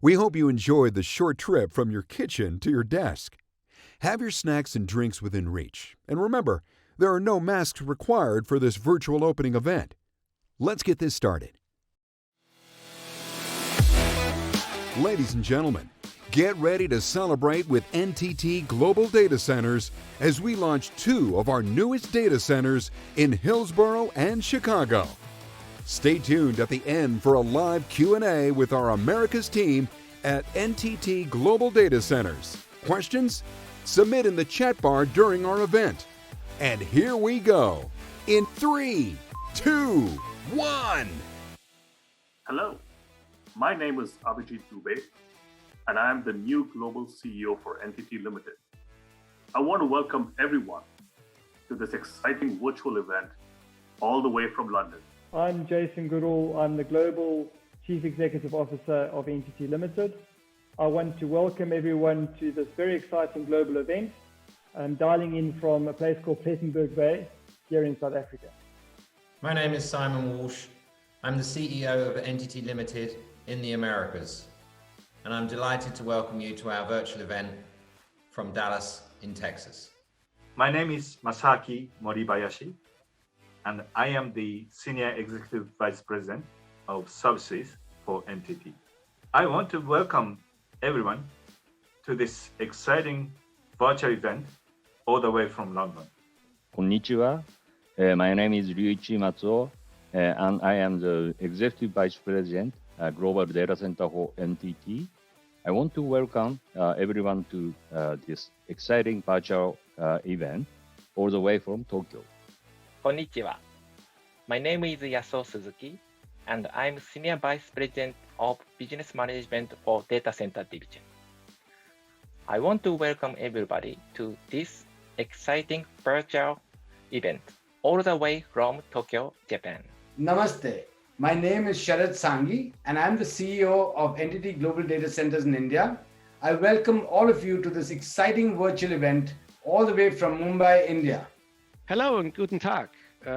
We hope you enjoyed the short trip from your kitchen to your desk. Have your snacks and drinks within reach. And remember, there are no masks required for this virtual opening event. Let's get this started. Ladies and gentlemen, get ready to celebrate with NTT Global Data Centers as we launch two of our newest data centers in Hillsboro and Chicago. Stay tuned at the end for a live Q&A with our Americas team at NTT Global Data Centers. Questions? Submit in the chat bar during our event. And here we go. In 3, 2, 1. Hello, my name is Abhijit Dubey, and I am the new Global CEO for NTT Limited. I want to welcome everyone to this exciting virtual event all the way from London. I'm Jason Goodall. I'm the Global Chief Executive Officer of NTT Limited. I want to welcome everyone to this very exciting global event. I'm dialing in from a place called Plettenberg Bay here in South Africa. My name is Simon Walsh. I'm the CEO of NTT Limited in the Americas, and I'm delighted to welcome you to our virtual event from Dallas in Texas. My name is Masaki Moribayashi, and I am the Senior Executive Vice President of Services for NTT. I want to welcome everyone to this exciting virtual event all the way from London. Konnichiwa. My name is Ryuichi Matsuo, and I am the Executive Vice President, Global Data Center for NTT. I want to welcome everyone to this exciting virtual event all the way from Tokyo. Konnichiwa. My name is Yasuo Suzuki, and I'm Senior Vice President of Business Management for Data Center Division. I want to welcome everybody to this exciting virtual event all the way from Tokyo, Japan. Namaste. My name is Sharad Sanghi, and I'm the CEO of NTT Global Data Centers in India. I welcome all of you to this exciting virtual event all the way from Mumbai, India. Hello and guten Tag.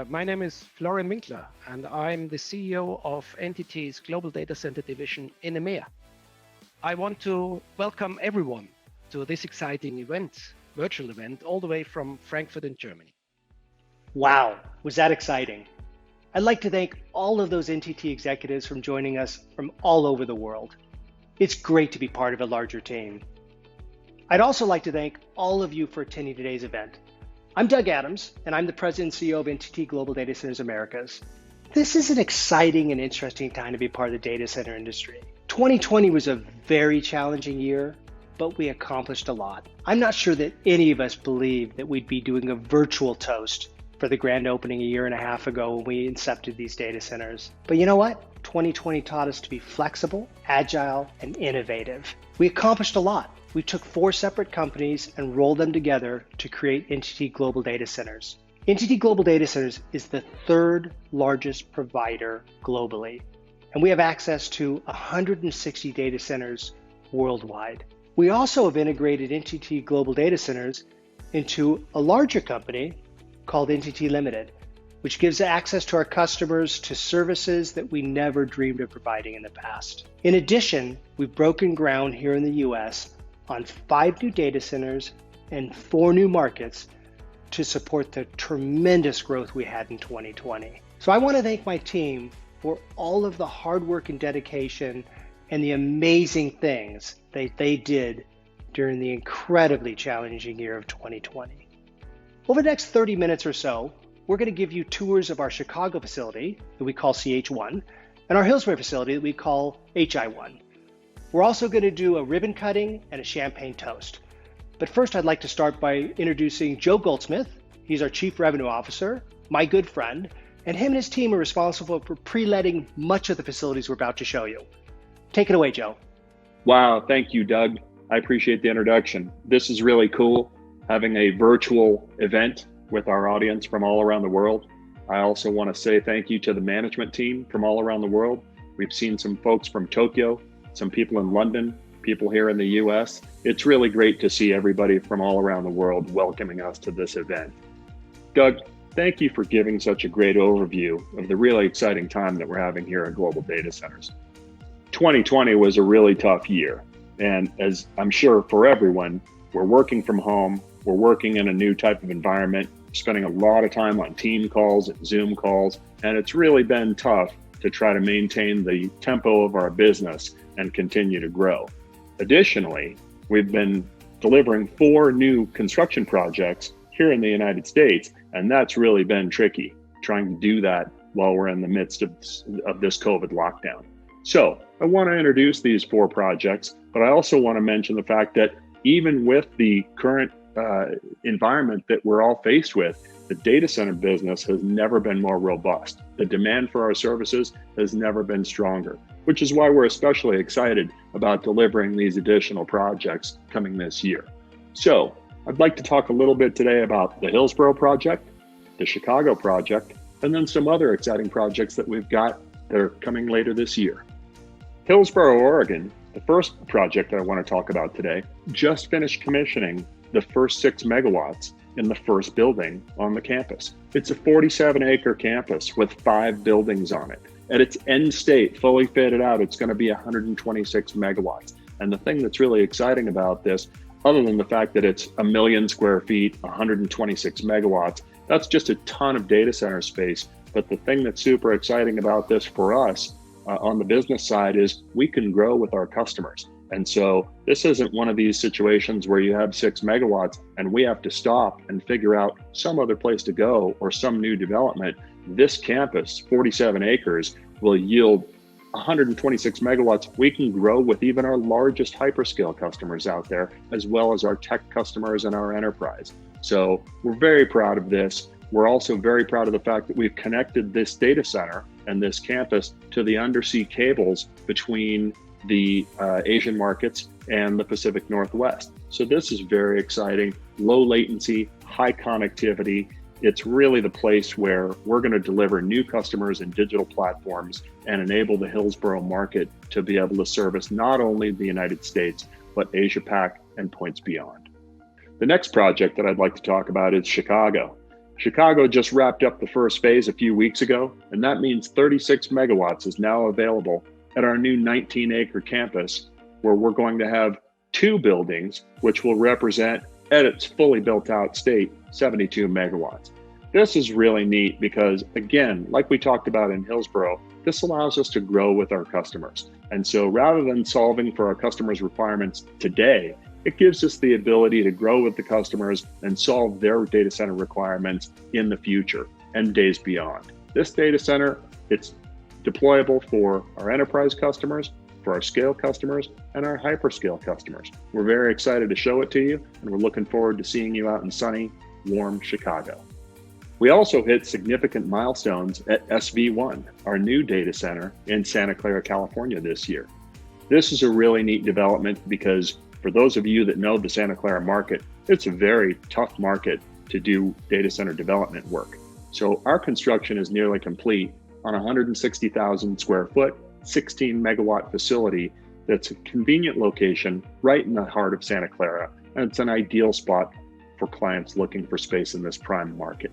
My name is Florian Winkler, and I'm the CEO of NTT's Global Data Center Division in EMEA. I want to welcome everyone to this exciting event, virtual event, all the way from Frankfurt in Germany. Wow, was that exciting? I'd like to thank all of those NTT executives from joining us from all over the world. It's great to be part of a larger team. I'd also like to thank all of you for attending today's event. I'm Doug Adams, and I'm the President and CEO of NTT Global Data Centers Americas. This is an exciting and interesting time to be part of the data center industry. 2020 was a very challenging year, but we accomplished a lot. I'm not sure that any of us believed that we'd be doing a virtual toast for the grand opening a year and a half ago when we incepted these data centers. But you know what? 2020 taught us to be flexible, agile, and innovative. We accomplished a lot. We took 4 separate companies and rolled them together to create NTT Global Data Centers. NTT Global Data Centers is the 3rd largest provider globally, and we have access to 160 data centers worldwide. We also have integrated NTT Global Data Centers into a larger company called NTT Limited, which gives access to our customers to services that we never dreamed of providing in the past. In addition, we've broken ground here in the US on 5 new data centers and 4 new markets to support the tremendous growth we had in 2020. So I want to thank my team for all of the hard work and dedication and the amazing things that they did during the incredibly challenging year of 2020. Over the next 30 minutes or so, we're going to give you tours of our Chicago facility that we call CH1 and our Hillsboro facility that we call HI1. We're also going to do a ribbon cutting and a champagne toast. But first, I'd like to start by introducing Joe Goldsmith. He's our Chief Revenue Officer, my good friend, and him and his team are responsible for pre-letting much of the facilities we're about to show you. Take it away, Joe. Wow, thank you, Doug. I appreciate the introduction. This is really cool, having a virtual event with our audience from all around the world. I also want to say thank you to the management team from all around the world. We've seen some folks from Tokyo, some people in London, people here in the US. It's really great to see everybody from all around the world welcoming us to this event. Doug, thank you for giving such a great overview of the really exciting time that we're having here at Global Data Centers. 2020 was a really tough year. And as I'm sure for everyone, we're working from home, we're working in a new type of environment, spending a lot of time on team calls and Zoom calls, and it's really been tough to try to maintain the tempo of our business and continue to grow. Additionally, we've been delivering 4 new construction projects here in the United States, and that's really been tricky, trying to do that while we're in the midst of this COVID lockdown. So I want to introduce these 4 projects, but I also want to mention the fact that even with the current environment that we're all faced with, the data center business has never been more robust. The demand for our services has never been stronger, which is why we're especially excited about delivering these additional projects coming this year. So I'd like to talk a little bit today about the Hillsboro project, the Chicago project, and then some other exciting projects that we've got that are coming later this year. Hillsboro, Oregon, the first project I want to talk about today, just finished commissioning the first 6 megawatts in the first building on the campus. It's a 47-acre campus with 5 buildings on it. At its end state, fully fitted out, it's going to be 126 megawatts. And the thing that's really exciting about this, other than the fact that it's 1 million square feet, 126 megawatts, that's just a ton of data center space. But the thing that's super exciting about this for us on the business side is we can grow with our customers. And so this isn't one of these situations where you have 6 megawatts and we have to stop and figure out some other place to go or some new development. This campus, 47 acres, will yield 126 megawatts. We can grow with even our largest hyperscale customers out there, as well as our tech customers and our enterprise. So we're very proud of this. We're also very proud of the fact that we've connected this data center and this campus to the undersea cables between the Asian markets and the Pacific Northwest. So this is very exciting, low latency, high connectivity. It's really the place where we're going to deliver new customers and digital platforms and enable the Hillsboro market to be able to service not only the United States, but Asia Pac and points beyond. The next project that I'd like to talk about is Chicago. Chicago just wrapped up the first phase a few weeks ago, and that means 36 megawatts is now available at our new 19-acre campus, where we're going to have 2 buildings, which will represent, at its fully built out state, 72 megawatts. This is really neat because, again, like we talked about in Hillsboro, this allows us to grow with our customers. And so rather than solving for our customers' requirements today, it gives us the ability to grow with the customers and solve their data center requirements in the future and days beyond. This data center, it's deployable for our enterprise customers, for our scale customers, and our hyperscale customers. We're very excited to show it to you, and we're looking forward to seeing you out in sunny, warm Chicago. We also hit significant milestones at SV1, our new data center in Santa Clara, California this year. This is a really neat development because for those of you that know the Santa Clara market, it's a very tough market to do data center development work. So our construction is nearly complete on a 160,000 square foot, 16 megawatt facility that's a convenient location right in the heart of Santa Clara. And it's an ideal spot for clients looking for space in this prime market.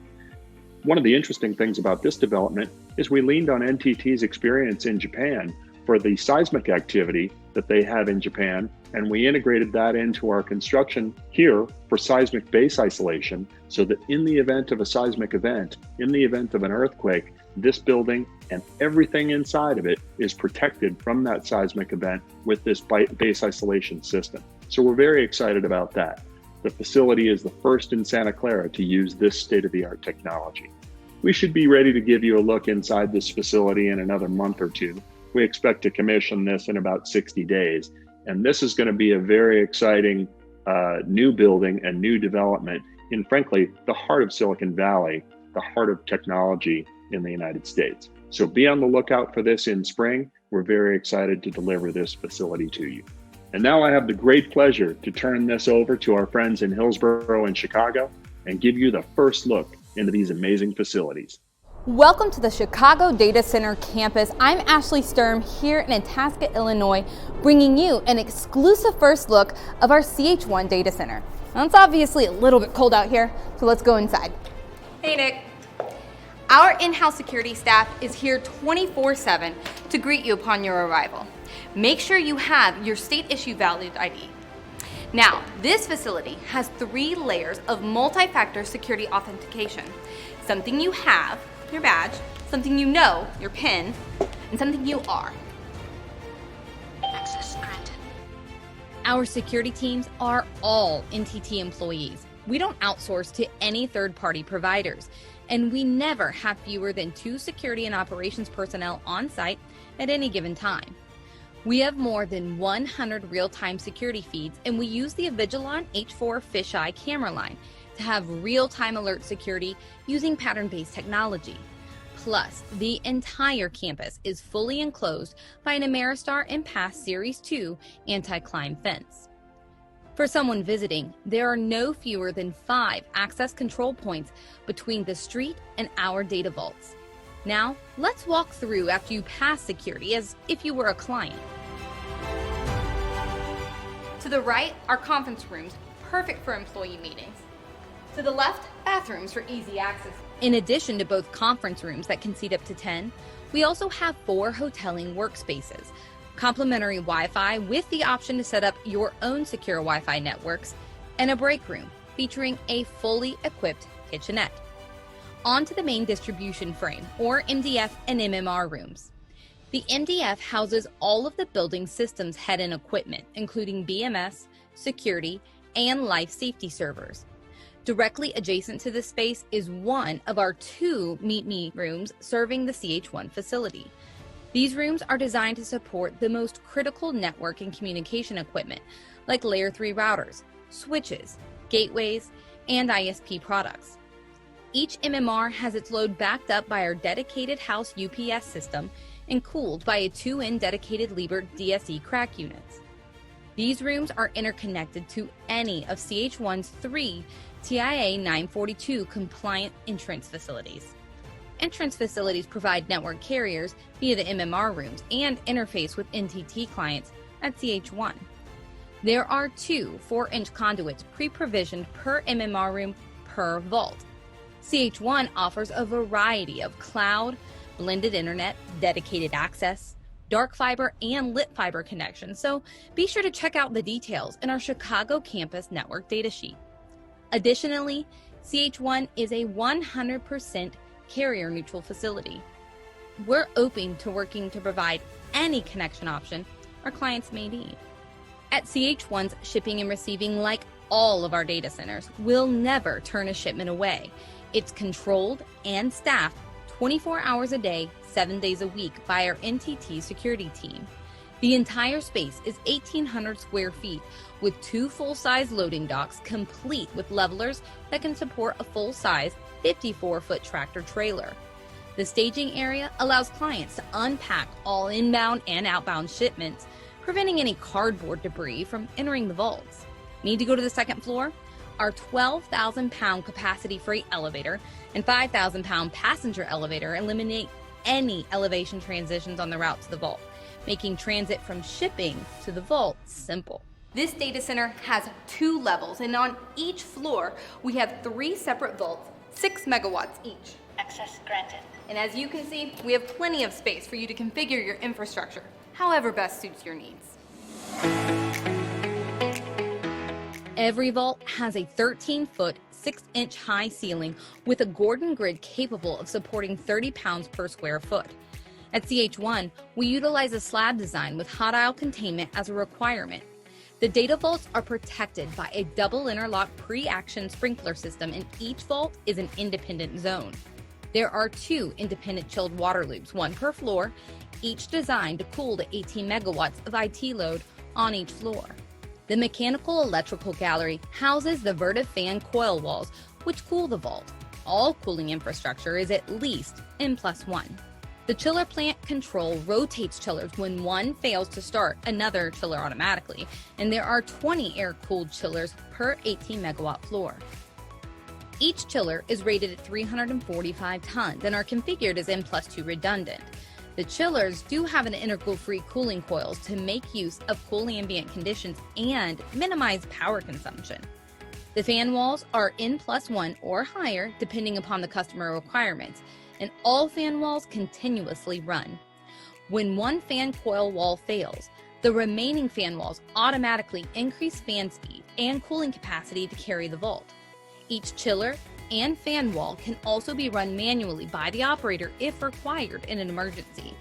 One of the interesting things about this development is we leaned on NTT's experience in Japan for the seismic activity that they have in Japan, and we integrated that into our construction here for seismic base isolation, so that in the event of a seismic event, in the event of an earthquake, this building and everything inside of it is protected from that seismic event with this base isolation system. So we're very excited about that. The facility is the first in Santa Clara to use this state-of-the-art technology. We should be ready to give you a look inside this facility in another month or 2. We expect to commission this in about 60 days. And this is going to be a very exciting new building and new development in, frankly, the heart of Silicon Valley, the heart of technology in the United States. So be on the lookout for this in spring. We're very excited to deliver this facility to you. And now I have the great pleasure to turn this over to our friends in Hillsboro and Chicago and give you the first look into these amazing facilities. Welcome to the Chicago Data Center campus. I'm Ashley Sturm here in Itasca, Illinois, bringing you an exclusive first look of our CH1 Data Center. Now, it's obviously a little bit cold out here, so let's go inside. Hey, Nick. Our in-house security staff is here 24/7 to greet you upon your arrival. Make sure you have your state-issued valid ID. Now, this facility has 3 layers of multi-factor security authentication. Something you have, your badge, something you know, your PIN, and something you are. Access granted. Our security teams are all NTT employees. We don't outsource to any third-party providers, and we never have fewer than 2 security and operations personnel on site at any given time. We have more than 100 real-time security feeds, and we use the Avigilon H4 fisheye camera line to have real-time alert security using pattern-based technology. Plus, the entire campus is fully enclosed by an Ameristar Impasse Series 2 anti-climb fence. For someone visiting, there are no fewer than 5 access control points between the street and our data vaults. Now, let's walk through after you pass security as if you were a client. To the right are conference rooms, perfect for employee meetings. To the left, bathrooms for easy access. In addition to both conference rooms that can seat up to 10, we also have 4 hoteling workspaces, complimentary Wi-Fi with the option to set up your own secure Wi-Fi networks, and a break room featuring a fully equipped kitchenette. On to the main distribution frame, or MDF and MMR rooms. The MDF houses all of the building systems head-end equipment, including BMS, security, and life safety servers. Directly adjacent to this space is one of our 2 Meet Me rooms serving the CH1 facility. These rooms are designed to support the most critical network and communication equipment, like Layer 3 routers, switches, gateways, and ISP products. Each MMR has its load backed up by our dedicated house UPS system and cooled by a 2N dedicated Liebert DSE crack units. These rooms are interconnected to any of CH1's 3 TIA 942 compliant entrance facilities. Entrance facilities provide network carriers via the MMR rooms and interface with NTT clients at CH1. There are 2 4-inch conduits pre-provisioned per MMR room per vault. CH1 offers a variety of cloud, blended internet, dedicated access, dark fiber, and lit fiber connections, so be sure to check out the details in our Chicago campus network datasheet. Additionally, CH1 is a 100% carrier-neutral facility. We're open to working to provide any connection option our clients may need. At CH1's shipping and receiving, like all of our data centers, we'll never turn a shipment away. It's controlled and staffed 24 hours a day, 7 days a week by our NTT security team. The entire space is 1,800 square feet with 2 full-size loading docks complete with levelers that can support a full-size 54-foot tractor trailer. The staging area allows clients to unpack all inbound and outbound shipments, preventing any cardboard debris from entering the vaults. Need to go to the second floor? Our 12,000-pound capacity freight elevator and 5,000-pound passenger elevator eliminate any elevation transitions on the route to the vault, making transit from shipping to the vault simple. This data center has 2 levels, and on each floor, we have 3 separate vaults, 6 megawatts each. Access granted. And as you can see, we have plenty of space for you to configure your infrastructure, however best suits your needs. Every vault has a 13-foot, 6-inch high ceiling with a Gordon grid capable of supporting 30 pounds per square foot. At CH1, we utilize a slab design with hot aisle containment as a requirement. The data vaults are protected by a double interlock pre-action sprinkler system, and each vault is an independent zone. There are 2 independent chilled water loops, 1 per floor, each designed to cool the 18 megawatts of IT load on each floor. The mechanical electrical gallery houses the Vertiv fan coil walls, which cool the vault. All cooling infrastructure is at least N+1. The chiller plant control rotates chillers when one fails to start another chiller automatically, and there are 20 air-cooled chillers per 18 megawatt floor. Each chiller is rated at 345 tons and are configured as N+2 redundant. The chillers do have an integral-free cooling coils to make use of cool ambient conditions and minimize power consumption. The fan walls are N+1 or higher depending upon the customer requirements, and all fan walls continuously run. When one fan coil wall fails, the remaining fan walls automatically increase fan speed and cooling capacity to carry the vault. Each chiller and fan wall can also be run manually by the operator if required in an emergency,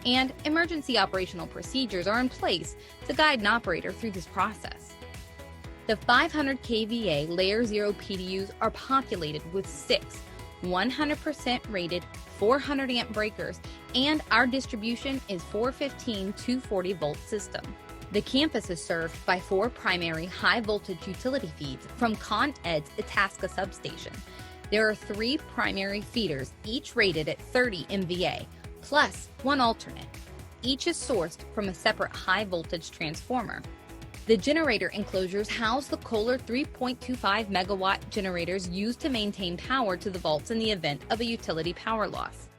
and emergency operational procedures are in place to guide an operator through this process. The 500 kVA Layer 0 PDUs are populated with 6 100% rated 400 amp breakers, and our distribution is 415 240 volt system. The campus is served by 4 primary high voltage utility feeds from Con Ed's Itasca substation. There are 3 primary feeders, each rated at 30 MVA, plus 1 alternate. Each is sourced from a separate high voltage transformer. The generator enclosures house the Kohler 3.25 megawatt generators used to maintain power to the vaults in the event of a utility power loss.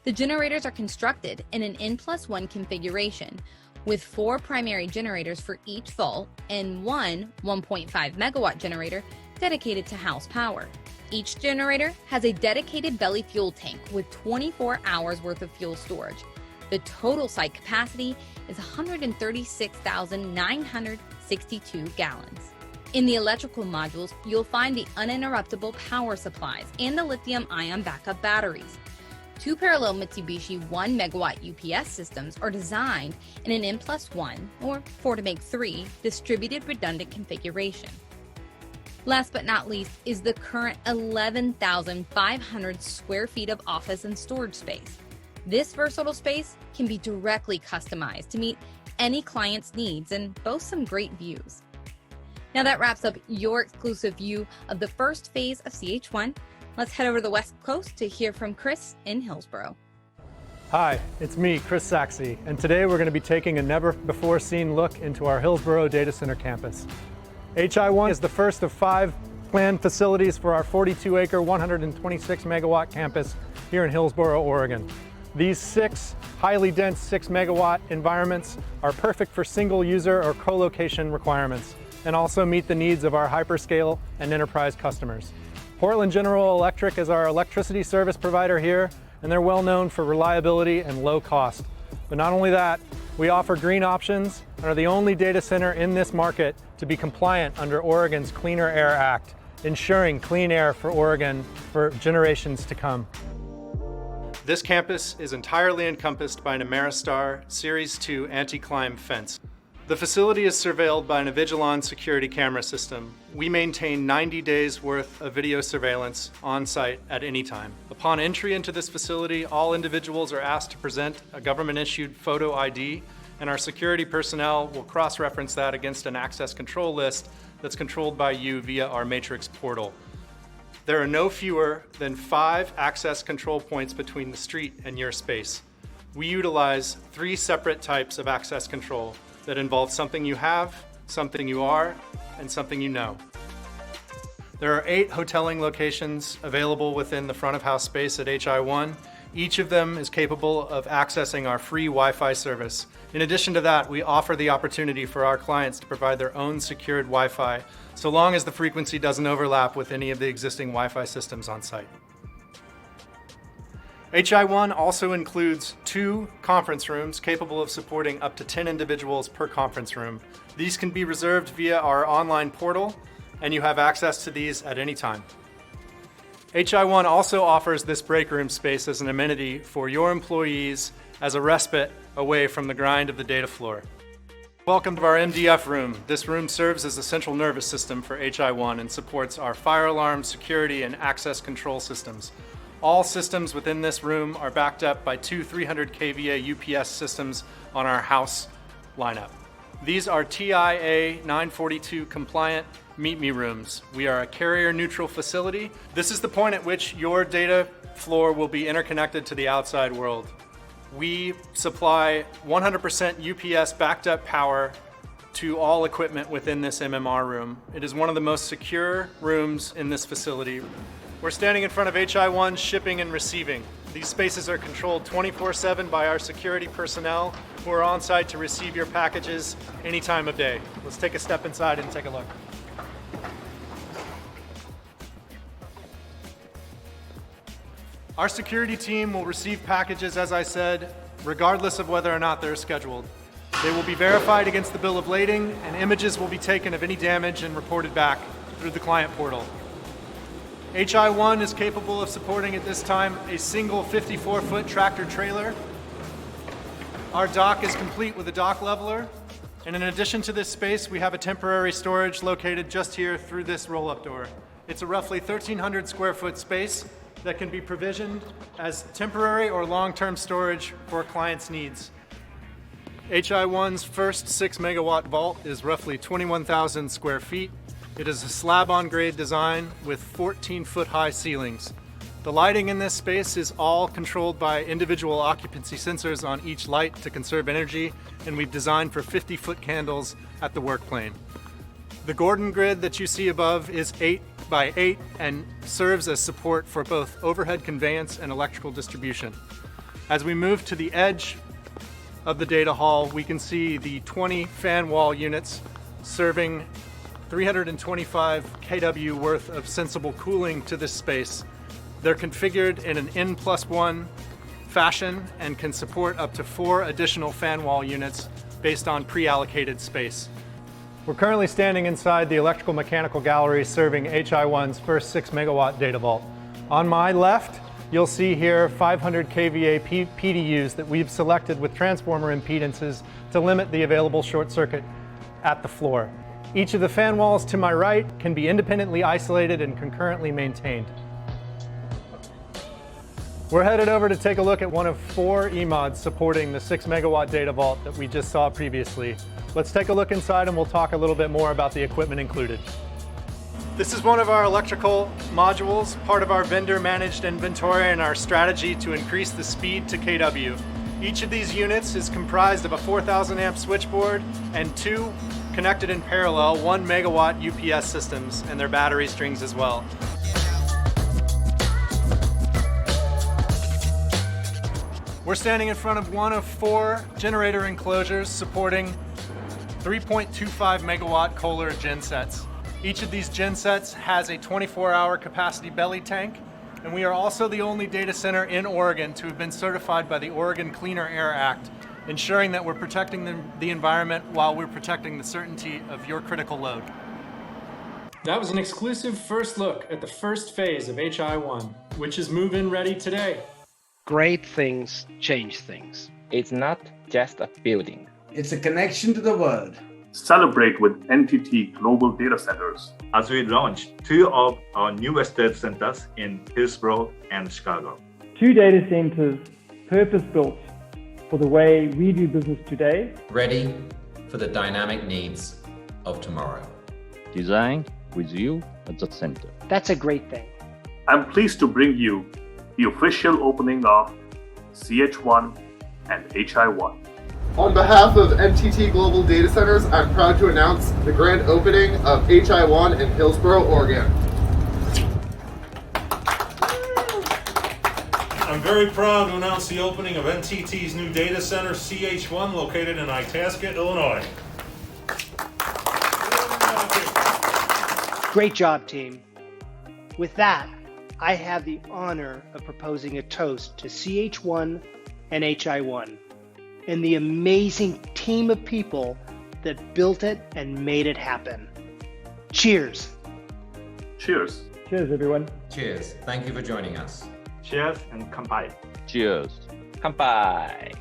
The generators are constructed in an N+1 configuration, with 4 primary generators for each vault and one 1.5 megawatt generator dedicated to house power. Each generator has a dedicated belly fuel tank with 24 hours worth of fuel storage. The total site capacity is 136,962 gallons. In the electrical modules, you'll find the uninterruptible power supplies and the lithium-ion backup batteries. 2 parallel Mitsubishi 1 megawatt UPS systems are designed in an N+1 or 4 to make 3 distributed redundant configuration. Last but not least is the current 11,500 square feet of office and storage space. This versatile space can be directly customized to meet any client's needs and boast some great views. Now that wraps up your exclusive view of the first phase of CH1. Let's head over to the West Coast to hear from Chris in Hillsboro. Hi, it's me, Chris Saxey, and today we're going to be taking a never-before-seen look into our Hillsboro Data Center campus. HI1 is the first of 5 planned facilities for our 42-acre, 126 megawatt campus here in Hillsboro, Oregon. These 6 highly dense 6 megawatt environments are perfect for single user or co-location requirements and also meet the needs of our hyperscale and enterprise customers. Portland General Electric is our electricity service provider here, and they're well known for reliability and low cost. But not only that, we offer green options and are the only data center in this market to be compliant under Oregon's Cleaner Air Act, ensuring clean air for Oregon for generations to come. This campus is entirely encompassed by an Ameristar Series 2 anti-climb fence. The facility is surveilled by an Avigilon security camera system. We maintain 90 days worth of video surveillance on site at any time. Upon entry into this facility, all individuals are asked to present a government-issued photo ID, and our security personnel will cross-reference that against an access control list that's controlled by you via our Matrix portal. There are no fewer than 5 access control points between the street and your space. We utilize 3 separate types of access control that involve something you have, something you are, and something you know. There are 8 hoteling locations available within the front of house space at HI1. Each of them is capable of accessing our free Wi-Fi service. In addition to that, we offer the opportunity for our clients to provide their own secured Wi-Fi, so long as the frequency doesn't overlap with any of the existing Wi-Fi systems on site. HI1 also includes 2 conference rooms capable of supporting up to 10 individuals per conference room. These can be reserved via our online portal, and you have access to these at any time. HI1 also offers this break room space as an amenity for your employees as a respite away from the grind of the data floor. Welcome to our MDF room. This room serves as a central nervous system for HI1 and supports our fire alarm, security, and access control systems. All systems within this room are backed up by 2 300 kVA UPS systems on our house lineup. These are TIA 942 compliant Meet Me rooms. We are a carrier neutral facility. This is the point at which your data floor will be interconnected to the outside world. We supply 100% UPS backed up power to all equipment within this MMR room. It is one of the most secure rooms in this facility. We're standing in front of HI1 shipping and receiving. These spaces are controlled 24/7 by our security personnel who are on site to receive your packages any time of day. Let's take a step inside and take a look. Our security team will receive packages, as I said, regardless of whether or not they're scheduled. They will be verified against the bill of lading, and images will be taken of any damage and reported back through the client portal. HI1 is capable of supporting at this time a single 54-foot tractor trailer. Our dock is complete with a dock leveler, and in addition to this space, we have a temporary storage located just here through this roll-up door. It's a roughly 1,300 square foot space that can be provisioned as temporary or long-term storage for a client's needs. HI1's first 6 megawatt vault is roughly 21,000 square feet. It is a slab-on-grade design with 14-foot high ceilings. The lighting in this space is all controlled by individual occupancy sensors on each light to conserve energy, and we've designed for 50-foot candles at the work plane. The Gordon grid that you see above is 8 by 8 and serves as support for both overhead conveyance and electrical distribution. As we move to the edge of the data hall, we can see the 20 fan wall units serving 325 kW worth of sensible cooling to this space. They're configured in an N+1 fashion and can support up to 4 additional fan wall units based on pre-allocated space. We're currently standing inside the electrical mechanical gallery serving HI1's first 6 megawatt data vault. On my left, you'll see here 500 kVA PDUs that we've selected with transformer impedances to limit the available short circuit at the floor. Each of the fan walls to my right can be independently isolated and concurrently maintained. We're headed over to take a look at one of 4 EMODs supporting the 6 megawatt data vault that we just saw previously. Let's take a look inside and we'll talk a little bit more about the equipment included. This is one of our electrical modules, part of our vendor managed inventory and our strategy to increase the speed to kW. Each of these units is comprised of a 4,000 amp switchboard and 2 connected in parallel 1 megawatt UPS systems and their battery strings as well. We're standing in front of one of 4 generator enclosures supporting 3.25 megawatt Kohler gensets. Each of these gensets has a 24-hour capacity belly tank, and we are also the only data center in Oregon to have been certified by the Oregon Cleaner Air Act, ensuring that we're protecting the environment while we're protecting the certainty of your critical load. That was an exclusive first look at the first phase of HI1, which is move-in ready today. Great things change things. It's not just a building. It's a connection to the world. Celebrate with NTT Global Data Centers as we launch 2 of our newest data centers in Hillsboro and Chicago. 2 data centers purpose-built for the way we do business today. Ready for the dynamic needs of tomorrow. Designed with you at the center. That's a great thing. I'm pleased to bring you the official opening of CH1 and HI1. On behalf of NTT Global Data Centers, I'm proud to announce the grand opening of HI1 in Hillsboro, Oregon. I'm very proud to announce the opening of NTT's new data center, CH1, located in Itasca, Illinois. Great job, team. With that, I have the honor of proposing a toast to CH1 and HI1 and the amazing team of people that built it and made it happen. Cheers. Cheers. Cheers, everyone. Cheers. Thank you for joining us. Cheers and kanpai. Cheers. Kanpai.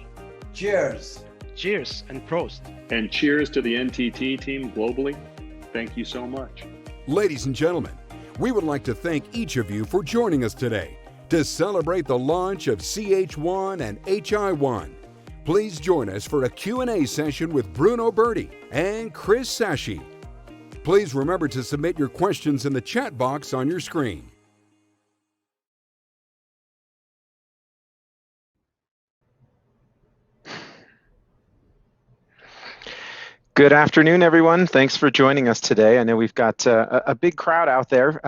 Cheers. Cheers and Prost. And cheers to the NTT team globally. Thank you so much. Ladies and gentlemen, we would like to thank each of you for joining us today to celebrate the launch of CH1 and HI1. Please join us for a Q&A session with Bruno Berti and Chris Sashi. Please remember to submit your questions in the chat box on your screen. Good afternoon, everyone. Thanks for joining us today. I know we've got a big crowd out there.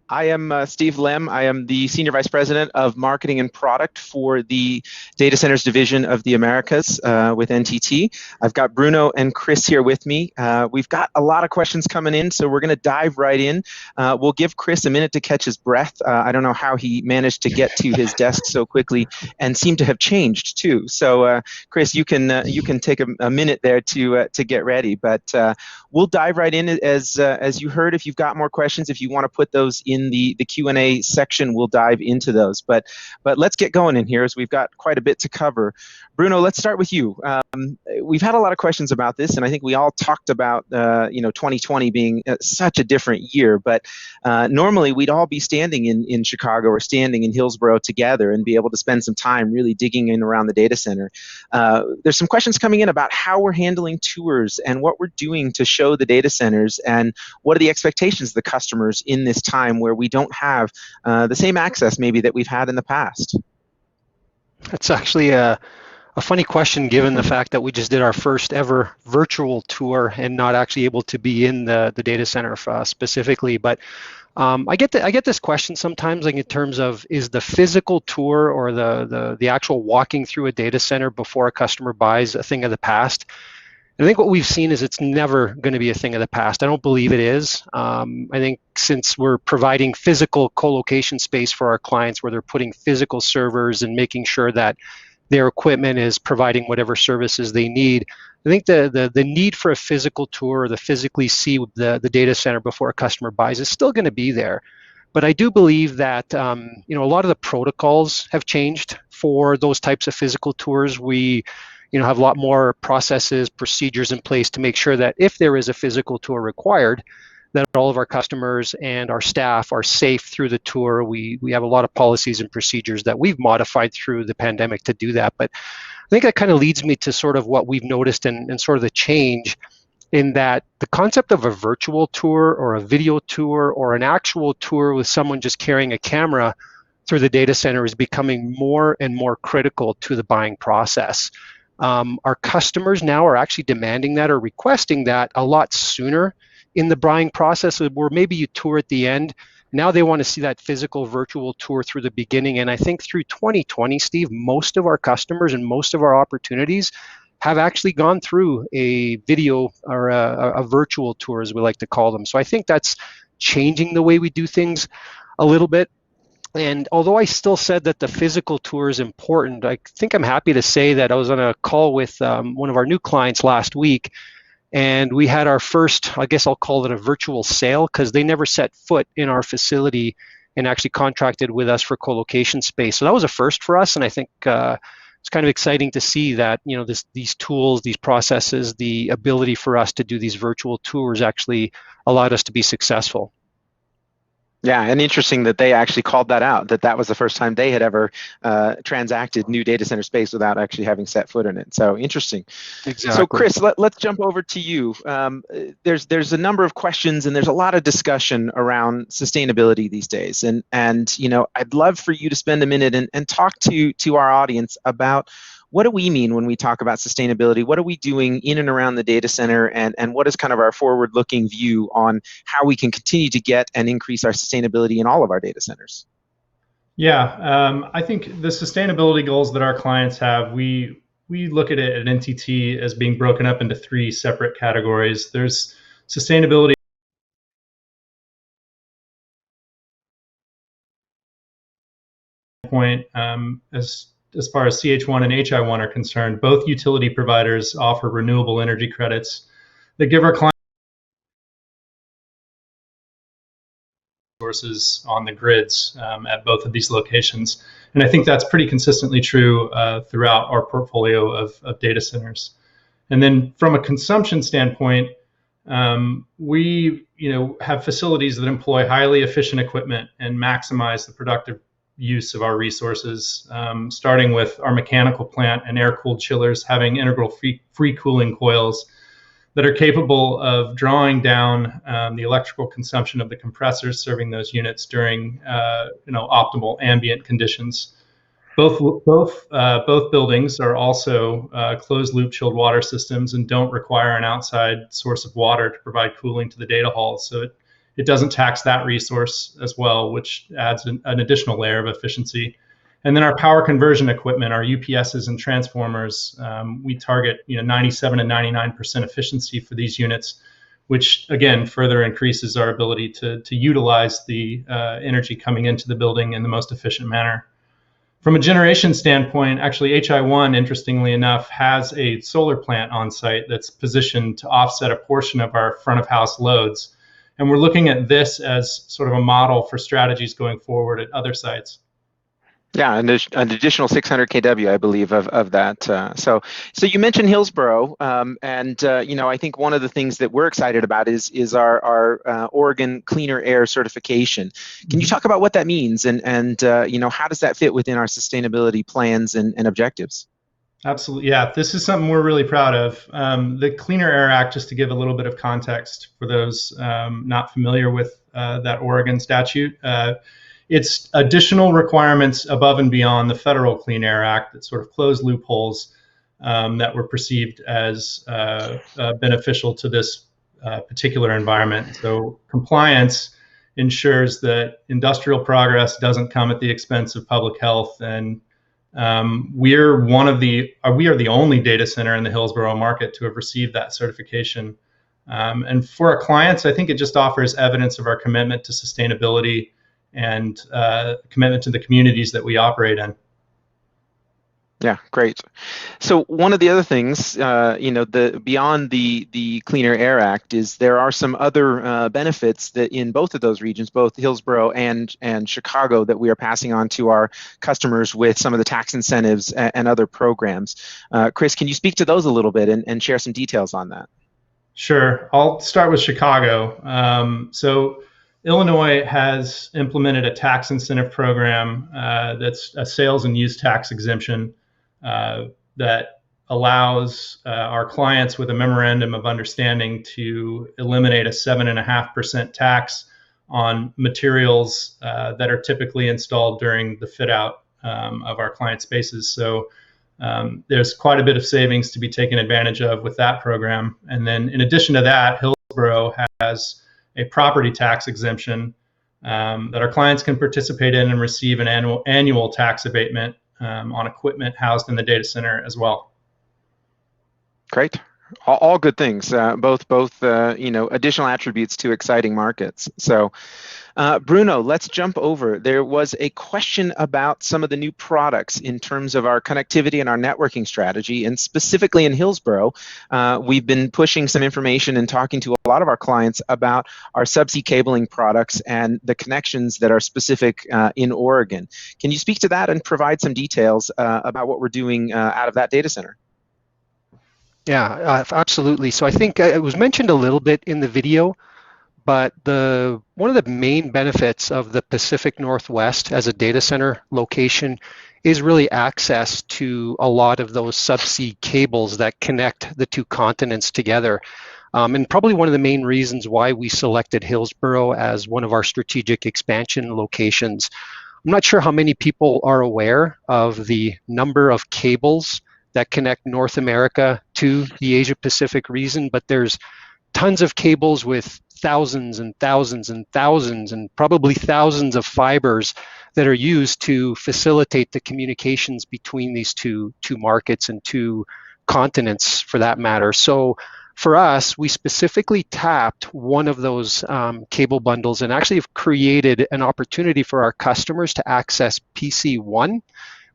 I am Steve Lem. I am the Senior Vice President of Marketing and Product for the Data Centers Division of the Americas with NTT. I've got Bruno and Chris here with me. We've got a lot of questions coming in, so we're going to dive right in. We'll give Chris a minute to catch his breath. I don't know how he managed to get to his desk so quickly and seem to have changed too. So, Chris, you can take a minute there to get ready. But we'll dive right in as you heard. If you've got more questions, if you want to put those in the Q&A section, we'll dive into those. But let's get going in here as we've got quite a bit to cover. Bruno, let's start with you. We've had a lot of questions about this, and I think we all talked about 2020 being such a different year. But normally we'd all be standing in Chicago or standing in Hillsboro together and be able to spend some time really digging in around the data center. There's some questions coming in about how we're handling tours and what we're doing to show the data centers, and what are the expectations of the customers in this time where we don't have the same access maybe that we've had in the past. That's actually a funny question, given the fact that we just did our first ever virtual tour and not actually able to be in the data center specifically. But I get this question sometimes, like in terms of, is the physical tour or the actual walking through a data center before a customer buys a thing of the past? I think what we've seen is it's never going to be a thing of the past. I don't believe it is. I think since we're providing physical co-location space for our clients, where they're putting physical servers and making sure that their equipment is providing whatever services they need, I think the need for a physical tour, or to physically see the data center before a customer buys, is still going to be there. But I do believe that a lot of the protocols have changed for those types of physical tours. We have a lot more processes, procedures in place to make sure that if there is a physical tour required, that all of our customers and our staff are safe through the tour. We have a lot of policies and procedures that we've modified through the pandemic to do that. But I think that kind of leads me to sort of what we've noticed and sort of the change in that the concept of a virtual tour or a video tour or an actual tour with someone just carrying a camera through the data center is becoming more and more critical to the buying process. Our customers now are actually demanding that or requesting that a lot sooner in the buying process, where maybe you tour at the end. Now they want to see that physical virtual tour through the beginning. And I think through 2020, Steve, most of our customers and most of our opportunities have actually gone through a video or a virtual tour, as we like to call them. So I think that's changing the way we do things a little bit. And although I still said that the physical tour is important, I think I'm happy to say that I was on a call with one of our new clients last week, and we had our first, I guess I'll call it a virtual sale, because they never set foot in our facility and actually contracted with us for co-location space. So that was a first for us, and I think it's kind of exciting to see that these tools, these processes, the ability for us to do these virtual tours actually allowed us to be successful. Yeah, and interesting that they actually called that out, that was the first time they had ever transacted new data center space without actually having set foot in it. So interesting. Exactly. So Chris, let's jump over to you. There's a number of questions and there's a lot of discussion around sustainability these days. And I'd love for you to spend a minute and talk to our audience about, what do we mean when we talk about sustainability? What are we doing in and around the data center? And what is kind of our forward-looking view on how we can continue to get and increase our sustainability in all of our data centers? Yeah, I think the sustainability goals that our clients have, we look at it at NTT as being broken up into three separate categories. There's sustainability point as far as CH1 and HI1 are concerned. Both utility providers offer renewable energy credits that give our clients sources on the grids at both of these locations. And I think that's pretty consistently true throughout our portfolio of data centers. And then from a consumption standpoint, we have facilities that employ highly efficient equipment and maximize the productive use of our resources, starting with our mechanical plant and air-cooled chillers having integral free cooling coils that are capable of drawing down the electrical consumption of the compressors serving those units during optimal ambient conditions. Both buildings are also closed-loop chilled water systems and don't require an outside source of water to provide cooling to the data halls. So it doesn't tax that resource as well, which adds an additional layer of efficiency. And then our power conversion equipment, our UPSs and transformers, we target 97 and 99% efficiency for these units, which again further increases our ability to utilize the energy coming into the building in the most efficient manner. From a generation standpoint, actually HI1, interestingly enough, has a solar plant on site that's positioned to offset a portion of our front of house loads. And we're looking at this as sort of a model for strategies going forward at other sites. Yeah, an additional 600 kW, I believe, of that. So you mentioned Hillsboro, and I think one of the things that we're excited about is our Oregon Cleaner Air certification. Can you talk about what that means, and how does that fit within our sustainability plans and objectives? Absolutely, yeah. This is something we're really proud of. The Cleaner Air Act, just to give a little bit of context for those not familiar with that Oregon statute. It's additional requirements above and beyond the federal Clean Air Act that sort of close loopholes that were perceived as beneficial to this particular environment. So compliance ensures that industrial progress doesn't come at the expense of public health. And we are the only data center in the Hillsboro market to have received that certification. And for our clients, I think it just offers evidence of our commitment to sustainability and commitment to the communities that we operate in. Yeah, great. So one of the other things, beyond the Cleaner Air Act, is there are some other benefits that in both of those regions, both Hillsboro and Chicago, that we are passing on to our customers with some of the tax incentives and other programs. Chris, can you speak to those a little bit and share some details on that? Sure. I'll start with Chicago. So Illinois has implemented a tax incentive program that's a sales and use tax exemption that allows our clients with a memorandum of understanding to eliminate a 7.5% tax on materials that are typically installed during the fit out of our client spaces. So there's quite a bit of savings to be taken advantage of with that program. And then in addition to that, Hillsboro has a property tax exemption that our clients can participate in and receive an annual tax abatement on equipment housed in the data center as well. Great. All good things, both additional attributes to exciting markets. So Bruno, let's jump over. There was a question about some of the new products in terms of our connectivity and our networking strategy, and specifically in Hillsboro, we've been pushing some information and talking to a lot of our clients about our subsea cabling products and the connections that are specific in Oregon. Can you speak to that and provide some details about what we're doing out of that data center? Yeah, absolutely. So I think it was mentioned a little bit in the video, but one of the main benefits of the Pacific Northwest as a data center location is really access to a lot of those subsea cables that connect the two continents together. And probably one of the main reasons why we selected Hillsboro as one of our strategic expansion locations. I'm not sure how many people are aware of the number of cables that connect North America to the Asia Pacific region, but there's tons of cables with thousands and thousands and thousands and probably thousands of fibers that are used to facilitate the communications between these two markets and two continents for that matter. So for us, we specifically tapped one of those cable bundles and actually have created an opportunity for our customers to access PC1,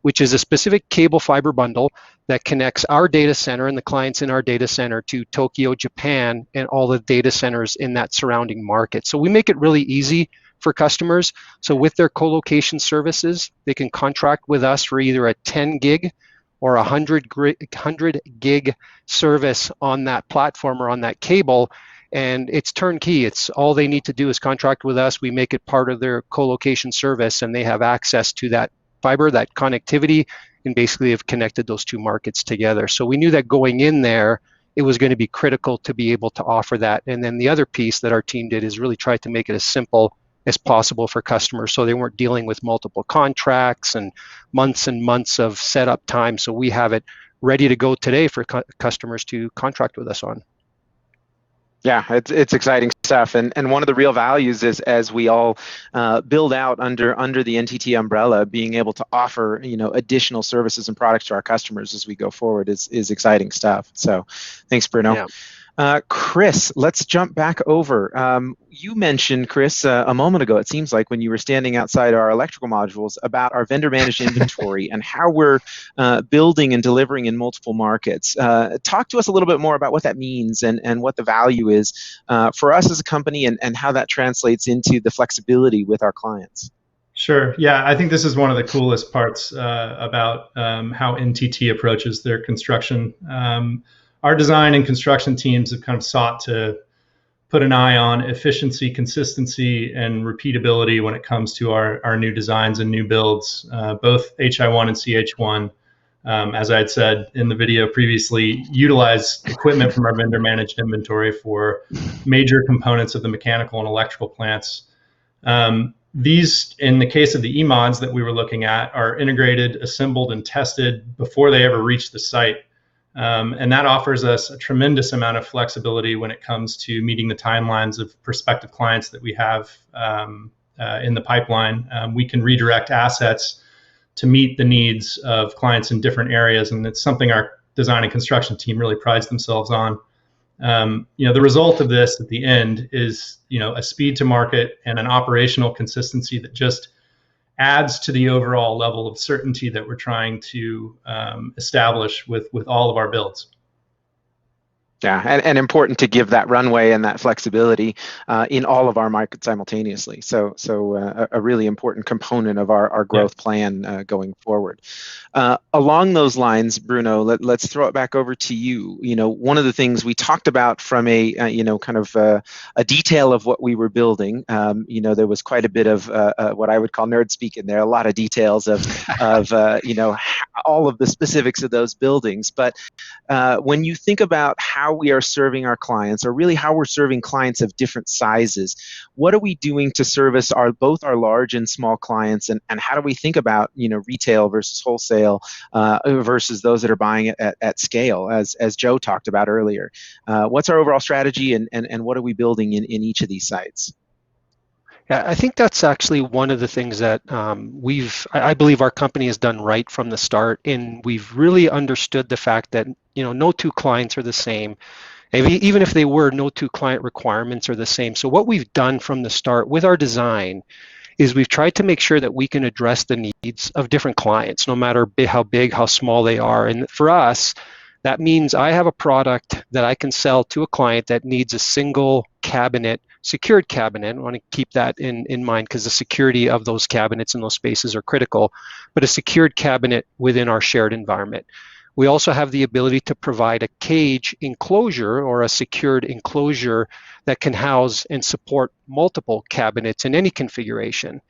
which is a specific cable fiber bundle that connects our data center and the clients in our data center to Tokyo, Japan, and all the data centers in that surrounding market. So we make it really easy for customers. So with their co-location services, they can contract with us for either a 10 gig or 100 gig service on that platform or on that cable. And it's turnkey. It's all they need to do is contract with us. We make it part of their co-location service, and they have access to that fiber, that connectivity, and basically have connected those two markets together. So we knew that going in there, it was going to be critical to be able to offer that. And then the other piece that our team did is really try to make it as simple as possible for customers so they weren't dealing with multiple contracts and months of setup time. So we have it ready to go today for customers to contract with us on. Yeah, it's exciting stuff, and one of the real values is as we all build out under the NTT umbrella, being able to offer additional services and products to our customers as we go forward is exciting stuff. So, thanks, Bruno. Yeah. Chris, let's jump back over. You mentioned, Chris, a moment ago, it seems like when you were standing outside our electrical modules about our vendor managed inventory and how we're building and delivering in multiple markets. Talk to us a little bit more about what that means and what the value is for us as a company and how that translates into the flexibility with our clients. Sure. Yeah, I think this is one of the coolest parts about how NTT approaches their construction. Our design and construction teams have kind of sought to put an eye on efficiency, consistency, and repeatability when it comes to our new designs and new builds, both HI1 and CH1. As I had said in the video previously, utilize equipment from our vendor managed inventory for major components of the mechanical and electrical plants. These, in the case of the E-mods that we were looking at, are integrated, assembled, and tested before they ever reach the site. And that offers us a tremendous amount of flexibility when it comes to meeting the timelines of prospective clients that we have in the pipeline. We can redirect assets to meet the needs of clients in different areas, and it's something our design and construction team really prides themselves on. The result of this at the end is a speed to market and an operational consistency that just adds to the overall level of certainty that we're trying to establish with all of our builds. Yeah, and important to give that runway and that flexibility in all of our markets simultaneously. So a really important component of our growth plan going forward. Along those lines, Bruno, let's throw it back over to you. One of the things we talked about from a kind of a detail of what we were building. There was quite a bit of what I would call nerd speak in there. A lot of details of all of the specifics of those buildings. But when you think about how we are serving our clients, or really how we're serving clients of different sizes, what are we doing to service both our large and small clients, and how do we think about retail versus wholesale versus those that are buying it at scale, as Joe talked about earlier? What's our overall strategy, and what are we building in each of these sites? Yeah, I think that's actually one of the things that I believe our company has done right from the start, and we've really understood the fact that no two clients are the same. Even if they were, no two client requirements are the same. So what we've done from the start with our design is we've tried to make sure that we can address the needs of different clients, no matter how big, how small they are. And for us, that means I have a product that I can sell to a client that needs a single cabinet, secured cabinet. I want to keep that in mind because the security of those cabinets and those spaces are critical, but a secured cabinet within our shared environment. We also have the ability to provide a cage enclosure or a secured enclosure that can house and support multiple cabinets in any configuration.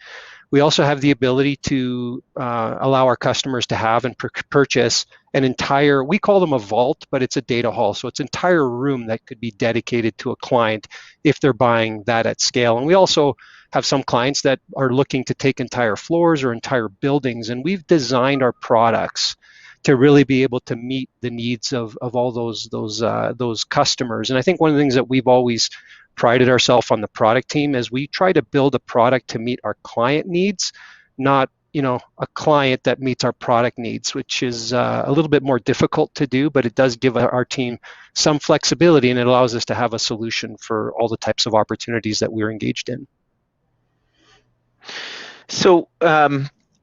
We also have the ability to allow our customers to have and purchase an entire, we call them a vault, but it's a data hall. So it's an entire room that could be dedicated to a client if they're buying that at scale. And we also have some clients that are looking to take entire floors or entire buildings, and we've designed our products to really be able to meet the needs of all those customers. And I think one of the things that we've always prided ourselves on the product team is we try to build a product to meet our client needs, not a client that meets our product needs, which is a little bit more difficult to do, but it does give our team some flexibility, and it allows us to have a solution for all the types of opportunities that we're engaged in. So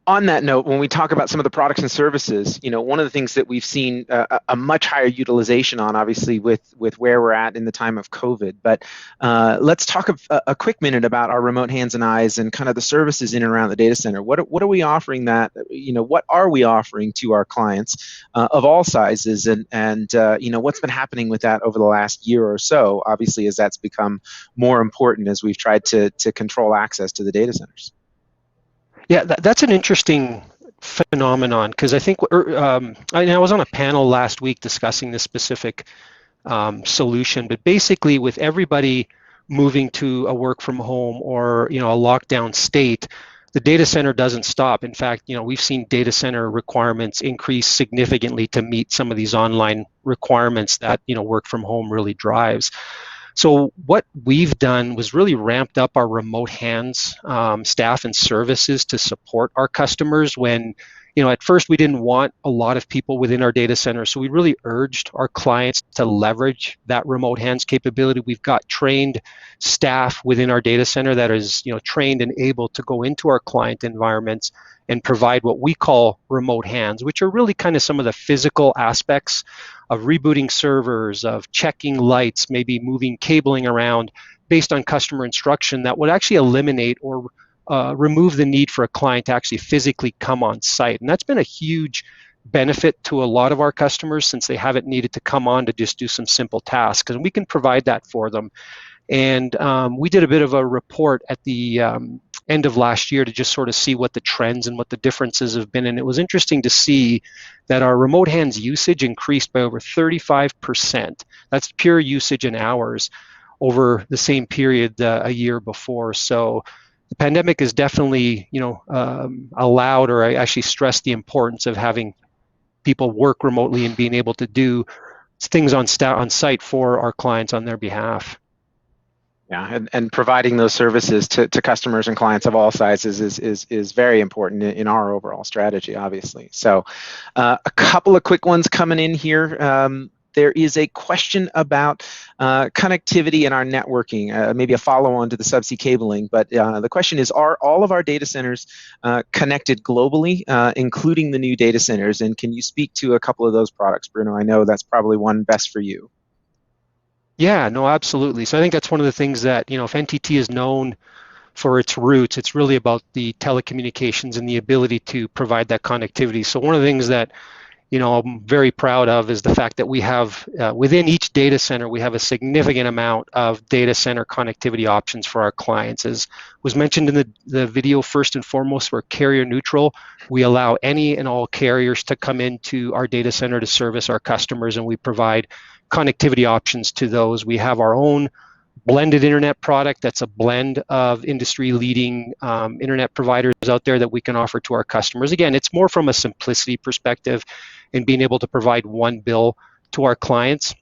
on that note, when we talk about some of the products and services, one of the things that we've seen a much higher utilization on, obviously, with where we're at in the time of COVID. But let's talk a quick minute about our remote hands and eyes and kind of the services in and around the data center. What are we offering what are we offering to our clients of all sizes, and what's been happening with that over the last year or so, obviously, as that's become more important as we've tried to control access to the data centers? Yeah, that's an interesting phenomenon, because I think I was on a panel last week discussing this specific solution, but basically with everybody moving to a work from home or a lockdown state, the data center doesn't stop. In fact, we've seen data center requirements increase significantly to meet some of these online requirements that work from home really drives. So what we've done was really ramped up our remote hands staff and services to support our customers when, at first we didn't want a lot of people within our data center. So we really urged our clients to leverage that remote hands capability. We've got trained staff within our data center that is, trained and able to go into our client environments and provide what we call remote hands, which are really kind of some of the physical aspects of rebooting servers, of checking lights, maybe moving cabling around based on customer instruction that would actually eliminate or remove the need for a client to actually physically come on site. And that's been a huge benefit to a lot of our customers since they haven't needed to come on to just do some simple tasks, and we can provide that for them. And we did a bit of a report at the end of last year to just sort of see what the trends and what the differences have been. And it was interesting to see that our remote hands usage increased by over 35%. That's pure usage in hours over the same period a year before. So the pandemic has definitely, allowed, or I actually stressed the importance of having people work remotely and being able to do things on site for our clients on their behalf. Yeah, and providing those services to customers and clients of all sizes is very important in our overall strategy, obviously. So a couple of quick ones coming in here. There is a question about connectivity in our networking, maybe a follow-on to the subsea cabling, but the question is, are all of our data centers connected globally, including the new data centers? And can you speak to a couple of those products, Bruno? I know that's probably one best for you. Yeah, no, absolutely. So I think that's one of the things that, if NTT is known for its roots, it's really about the telecommunications and the ability to provide that connectivity. So one of the things that, I'm very proud of is the fact that we have, within each data center, we have a significant amount of data center connectivity options for our clients. As was mentioned in the video, first and foremost, we're carrier neutral. We allow any and all carriers to come into our data center to service our customers, and we provide connectivity options to those. We have our own blended internet product that's a blend of industry-leading internet providers out there that we can offer to our customers. Again, it's more from a simplicity perspective and being able to provide one bill to our clients.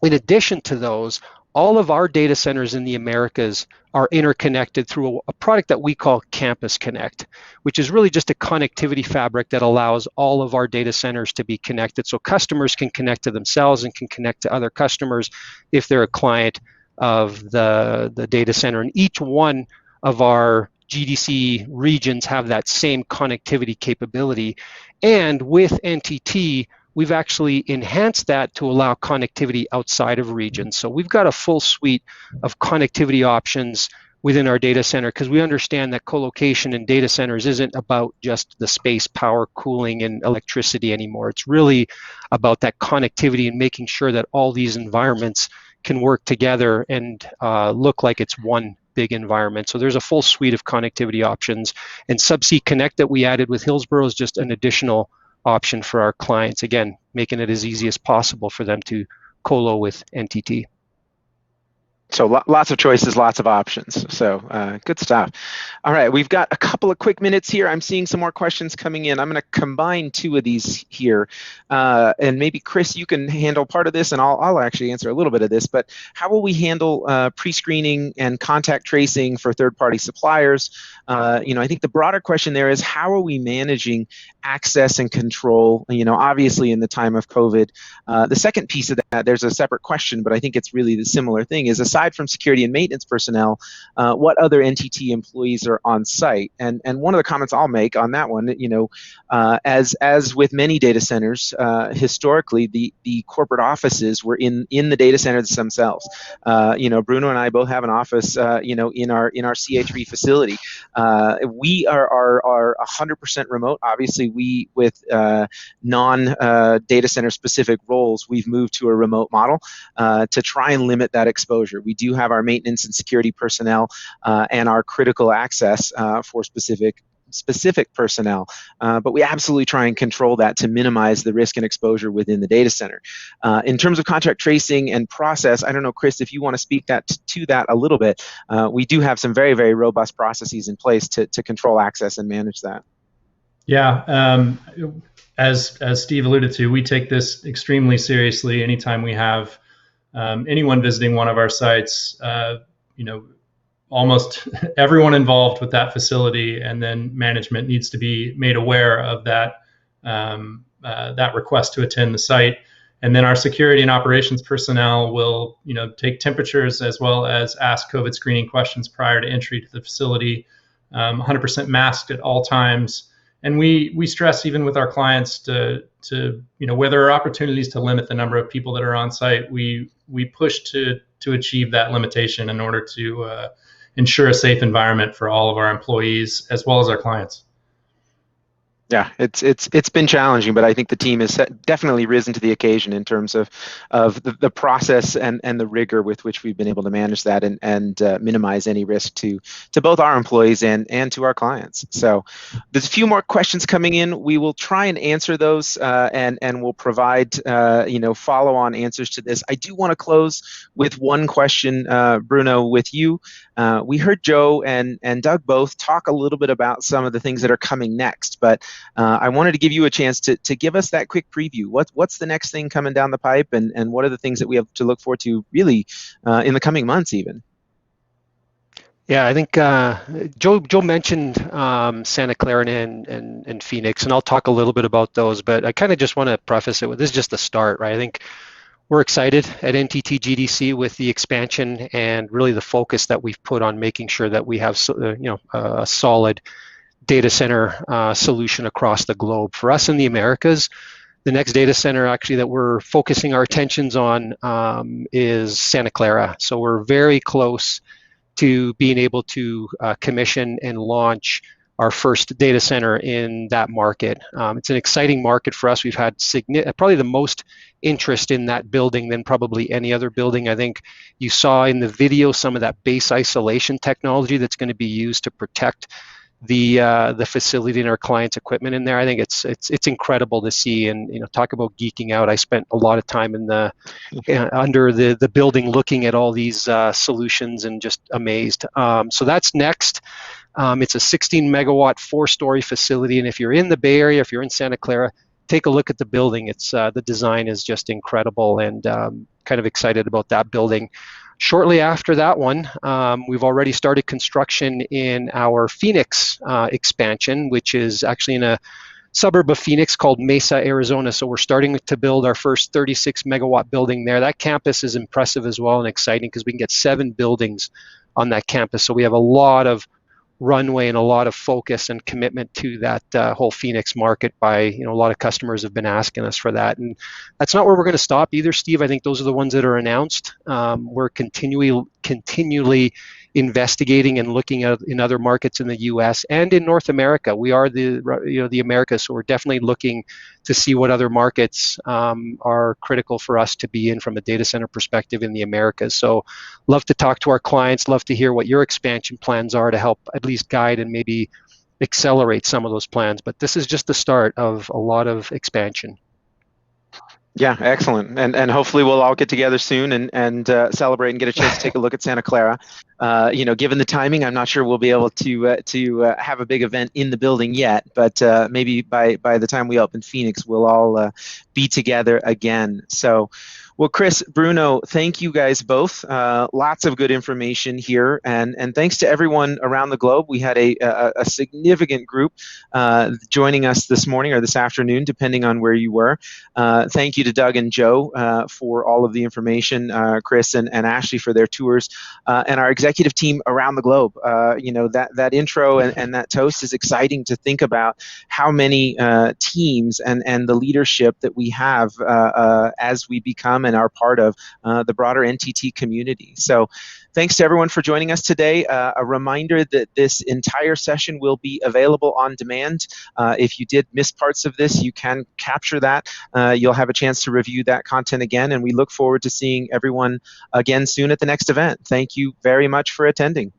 In addition to those, all of our data centers in the Americas are interconnected through a product that we call Campus Connect, which is really just a connectivity fabric that allows all of our data centers to be connected. So customers can connect to themselves and can connect to other customers if they're a client of the data center. And each one of our GDC regions have that same connectivity capability. And with NTT, we've actually enhanced that to allow connectivity outside of regions. So we've got a full suite of connectivity options within our data center because we understand that co-location in data centers isn't about just the space, power, cooling, and electricity anymore. It's really about that connectivity and making sure that all these environments can work together and look like it's one big environment. So there's a full suite of connectivity options. And Subsea Connect that we added with Hillsboro is just an additional option for our clients, again, making it as easy as possible for them to colo with NTT. So lots of choices, lots of options. So good stuff. All right, we've got a couple of quick minutes here. I'm seeing some more questions coming in. I'm going to combine two of these here. And maybe, Chris, you can handle part of this, and I'll actually answer a little bit of this. But how will we handle pre-screening and contact tracing for third-party suppliers? I think the broader question there is, how are we managing access and control, obviously in the time of COVID? The second piece of that, there's a separate question, but I think it's really the similar thing, is aside from security and maintenance personnel, what other NTT employees are on site? And one of the comments I'll make on that one, as with many data centers, historically, the corporate offices were in the data centers themselves. Bruno and I both have an office, in our CH3 facility. We are 100% remote. Obviously, we with non-data center specific roles, we've moved to a remote model to try and limit that exposure. We do have our maintenance and security personnel and our critical access for specific personnel, but we absolutely try and control that to minimize the risk and exposure within the data center. In terms of contract tracing and process, I don't know, Chris, if you want to speak to that a little bit. We do have some very, very robust processes in place to control access and manage that. Yeah, as Steve alluded to, we take this extremely seriously anytime we have anyone visiting one of our sites, almost everyone involved with that facility, and then management needs to be made aware of that that request to attend the site. And then our security and operations personnel will, take temperatures as well as ask COVID screening questions prior to entry to the facility. 100% masked at all times. And we stress, even with our clients, to where there are opportunities to limit the number of people that are on site, we push to achieve that limitation in order to ensure a safe environment for all of our employees as well as our clients. Yeah, it's been challenging, but I think the team has definitely risen to the occasion in terms of the process and the rigor with which we've been able to manage that and minimize any risk to both our employees and to our clients. So there's a few more questions coming in. We will try and answer those and we'll provide follow-on answers to this. I do want to close with one question, Bruno, with you. We heard Joe and Doug both talk a little bit about some of the things that are coming next, but I wanted to give you a chance to give us that quick preview. What's the next thing coming down the pipe, and what are the things that we have to look forward to really in the coming months even? Yeah, I think Joe mentioned Santa Clara and Phoenix, and I'll talk a little bit about those, but I kind of just want to preface it with this is just the start, right? I think we're excited at NTT GDC with the expansion and really the focus that we've put on making sure that we have a solid data center solution across the globe. For us in the Americas, the next data center actually that we're focusing our attentions on is Santa Clara. So we're very close to being able to commission and launch our first data center in that market. It's an exciting market for us. We've had probably the most interest in that building than probably any other building. I think you saw in the video some of that base isolation technology that's going to be used to protect the facility and our clients' equipment in there. I think it's incredible to see, and talk about geeking out. I spent a lot of time in the under the building looking at all these solutions and just amazed. So that's next. It's a 16 megawatt 4-story facility, and if you're in the Bay Area, if you're in Santa Clara, take a look at the building. It's the design is just incredible, and kind of excited about that building. Shortly after that one, we've already started construction in our Phoenix expansion, which is actually in a suburb of Phoenix called Mesa, Arizona. So we're starting to build our first 36 megawatt building there. That campus is impressive as well and exciting because we can get 7 buildings on that campus. So we have a lot of runway and a lot of focus and commitment to that whole Phoenix market by, a lot of customers have been asking us for that. And that's not where we're going to stop either, Steve. I think those are the ones that are announced. We're continually investigating and looking at in other markets in the U.S. and in North America. We are the Americas, so we're definitely looking to see what other markets are critical for us to be in from a data center perspective in the Americas. So love to talk to our clients, love to hear what your expansion plans are to help at least guide and maybe accelerate some of those plans. But this is just the start of a lot of expansion. Yeah, excellent. And hopefully we'll all get together soon and celebrate and get a chance to take a look at Santa Clara. Given the timing, I'm not sure we'll be able to have a big event in the building yet, but maybe by the time we open Phoenix, we'll all be together again. So, well, Chris, Bruno, thank you guys both. Lots of good information here, and thanks to everyone around the globe. We had a significant group joining us this morning or this afternoon, depending on where you were. Thank you to Doug and Joe for all of the information, Chris and Ashley for their tours, and our executive team around the globe. That intro and that toast is exciting to think about how many teams and the leadership that we have as we become and are part of the broader NTT community. So thanks to everyone for joining us today. A reminder that this entire session will be available on demand. If you did miss parts of this, you can capture that. You'll have a chance to review that content again, and we look forward to seeing everyone again soon at the next event. Thank you very much for attending.